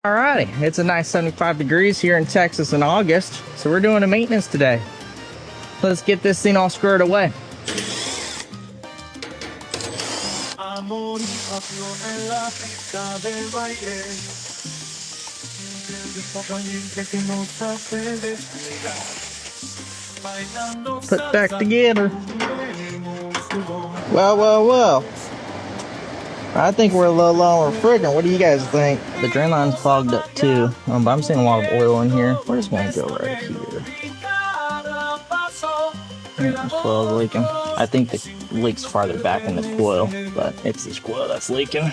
Alrighty, it's a nice 75 degrees here in Texas in August, so we're doing a maintenance today. Let's get this thing all squared away. Put back together. Well. I think we're a little low on refrigerant. What do you guys think? The drain line's clogged up too, but I'm seeing a lot of oil in here. We're just gonna go right here. The coil's leaking. I think the leak's farther back in the coil, but it's this coil that's leaking.